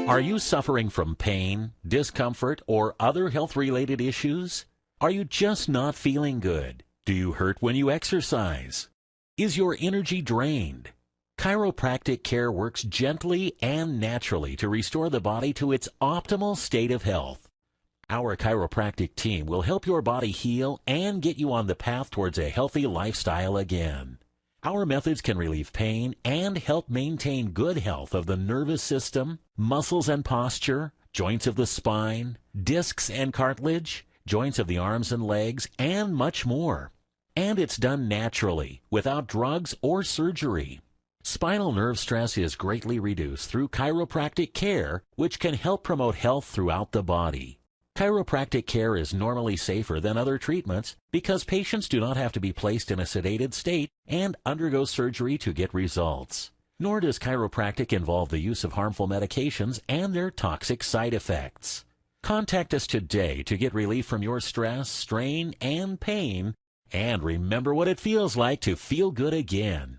Are you suffering from pain, discomfort, or other health-related issues? Are you just not feeling good? Do you hurt when you exercise? Is your energy drained? Chiropractic care works gently and naturally to restore the body to its optimal state of health. Our chiropractic team will help your body heal and get you on the path towards a healthy lifestyle again. Our methods can relieve pain and help maintain good health of the nervous system, muscles and posture, joints of the spine, discs and cartilage, joints of the arms and legs, and much more. And it's done naturally, without drugs or surgery. Spinal nerve stress is greatly reduced through chiropractic care, which can help promote health throughout the body. Chiropractic care is normally safer than other treatments because patients do not have to be placed in a sedated state and undergo surgery to get results. Nor does chiropractic involve the use of harmful medications and their toxic side effects. Contact us today to get relief from your stress, strain, and pain, and remember what it feels like to feel good again.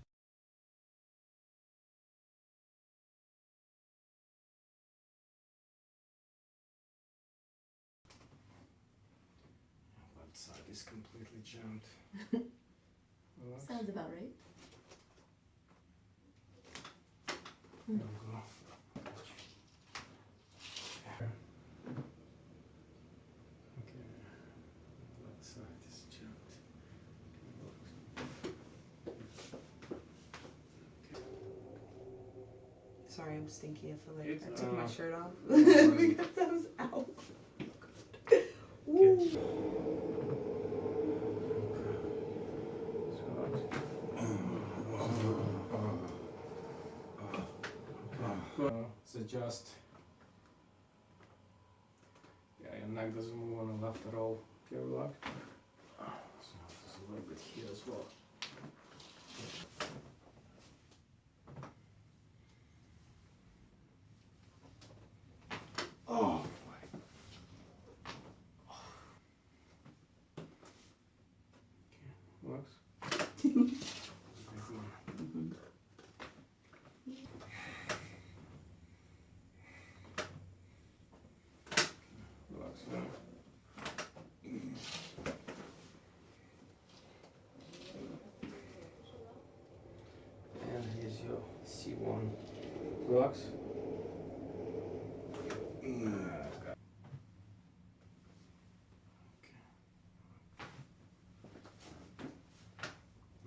Side is completely jammed. Sounds about right. There we go. Okay. Left side is jammed. Sorry, I'm stinky. I feel like It's, I took my shirt off right. because I was out. Okay. Let's adjust. Yeah, your neck doesn't move on the left at all. Okay, relax. So there's a little bit here as well. Oh boy. Okay, relax. Big one. Relax, yeah. And here's your C1. Relax.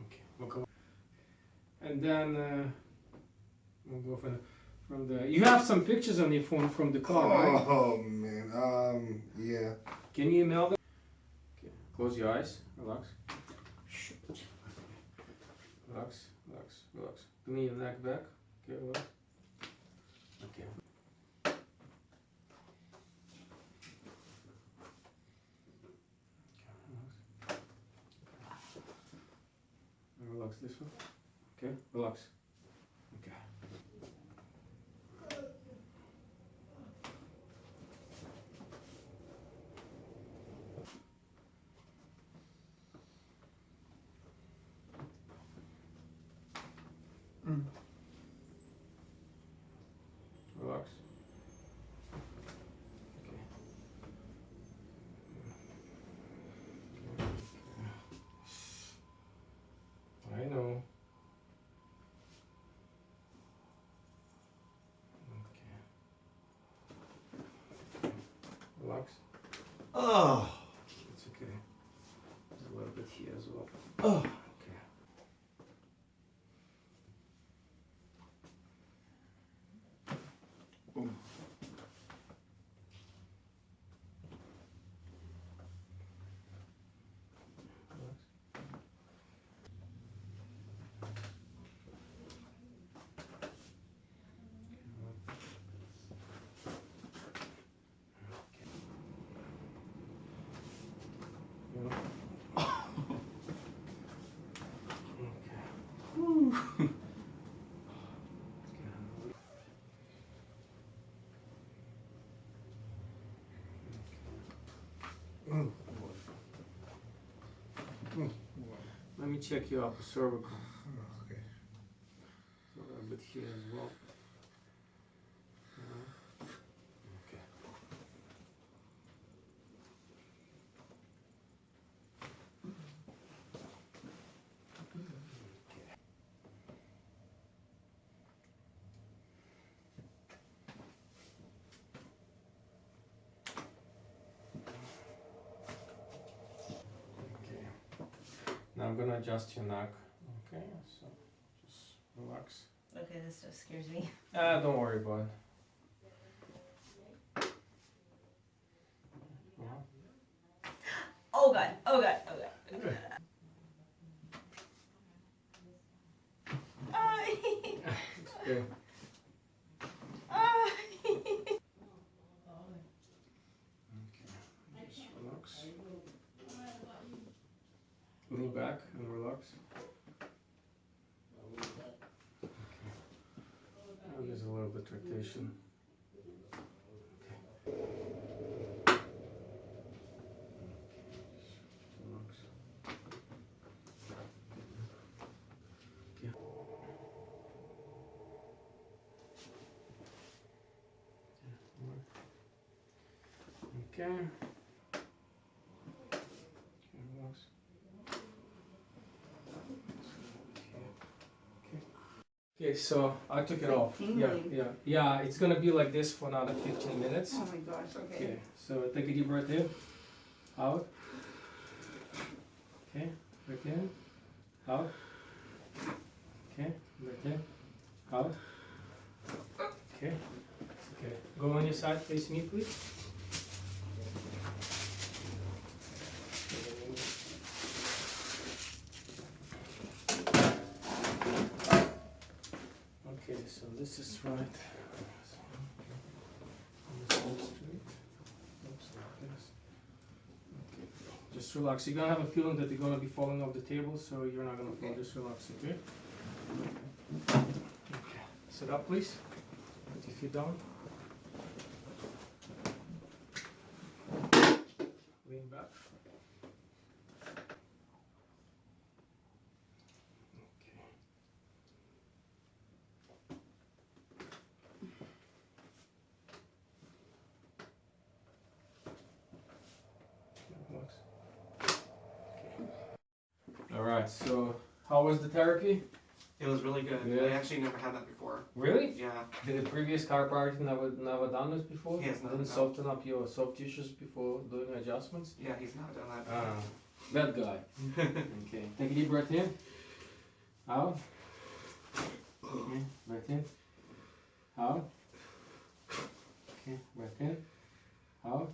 Okay, we'll go. And then we'll go from the. You have some pictures on your phone from the car, right? Oh man, yeah. Can you email them? Okay. Close your eyes. Relax. Relax. Relax. Relax. Lean your neck back. Okay. Relax. Okay. Relax this one. Okay. Relax. Okay. Relax. Okay. I know. Okay. Relax. Oh, It's okay. There's a little bit here as well. oh. Okay. Relax. Let me check your upper cervical. Okay. A little bit here as well. Now I'm gonna adjust your neck. Okay, so just relax. Okay, this stuff scares me. Don't worry about it. Oh god, oh god, oh god. It's okay. Just relax. Lean back and relax. And there's a little bit rotation. Relax. Okay. Okay, relax. Okay, so I took it off. Yeah, it's gonna be like this for another 15 minutes. Oh my gosh, Okay, so take a deep breath in, out. Okay, breath in, out. Okay, breath in, out. Okay, okay. Go on your side, face me, please. Okay, so this is right. This looks straight. Looks like this. Okay. Just relax. You're gonna have a feeling that you're gonna be falling off the table, so you're not gonna fall. Just relax, okay? Okay. Sit up, please. Put your feet down. Lean back. Okay. Relax. Okay. All right. So, how was the therapy? It was really good. Yeah. I actually never had that before. Really? Yeah. Did the previous chiropractor never done this before? He has not, Didn't no. soften up your soft tissues before doing adjustments? Yeah, he's not done that. That guy. Okay. Take a deep breath in. Out. Okay. Breath in. Out. Okay. Breath in. Out.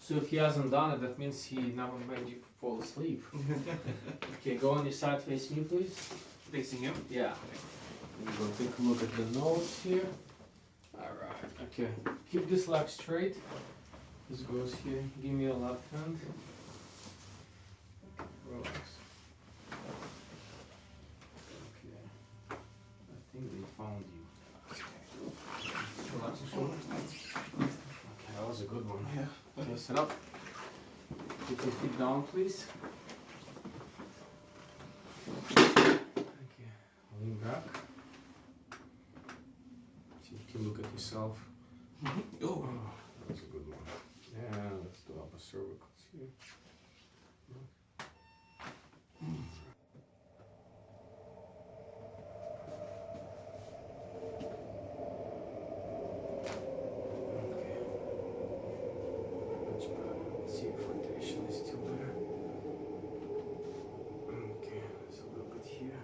So if he hasn't done it, that means he never made you fall asleep. Okay. Go on your side, face me, please. Facing you? Yeah. And we'll take a look at the nose here. Alright, okay. Keep this leg straight. This goes here. Give me your left hand. Relax. Okay. I think they found you. Relax your shoulder. Okay, that was a good one. Yeah. Okay, sit up. Put your feet down, please. Okay, lean back. See if you can look at yourself. Oh. Oh, that's a good one. Yeah, let's do upper cervicals here. Okay. Much better. Let's see if rotation is still there. Okay, there's a little bit here.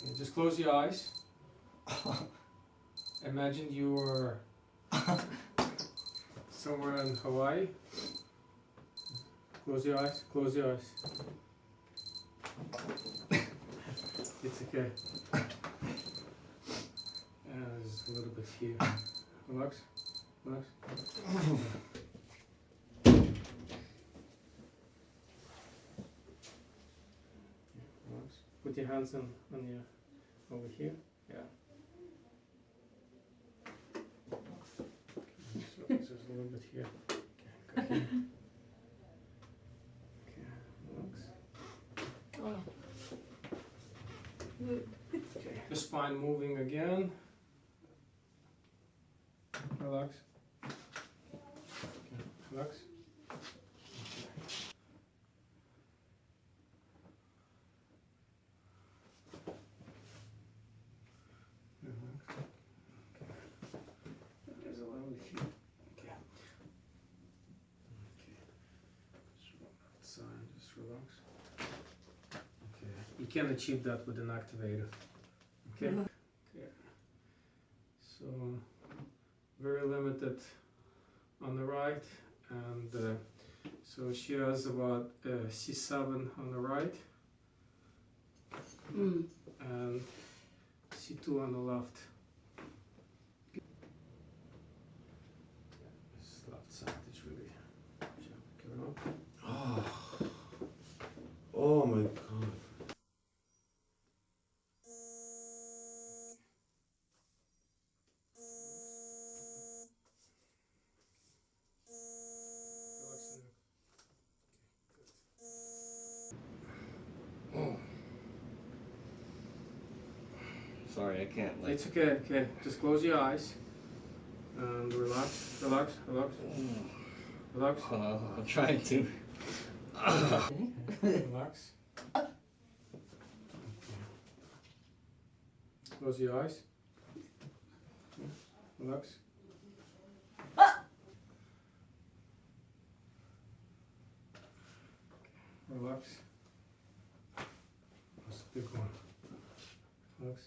Okay, just close your eyes. Imagine you were somewhere in Hawaii. Close your eyes, close your eyes. It's okay. There's a little bit here. Relax, relax. Relax. Put your hands on your over here. Yeah. So there's a little bit here. Okay, go here. Okay, relax. Okay, the spine moving again. Relax. Okay, relax. There's a little bit here. Okay. Okay. Just from that side, just relax. You can achieve that with an activator. Okay? Okay. So, very limited on the right, and so she has about C7 on the right and C2 on the left. This left side is really jumping up. Oh. Oh my god. Relax the neck. Oh. Sorry, I can't like. It's okay, okay. Just close your eyes and relax, relax, relax, relax, I'm trying to. relax. Okay. Close your eyes. Okay. Relax. Relax. That's a big one. Relax.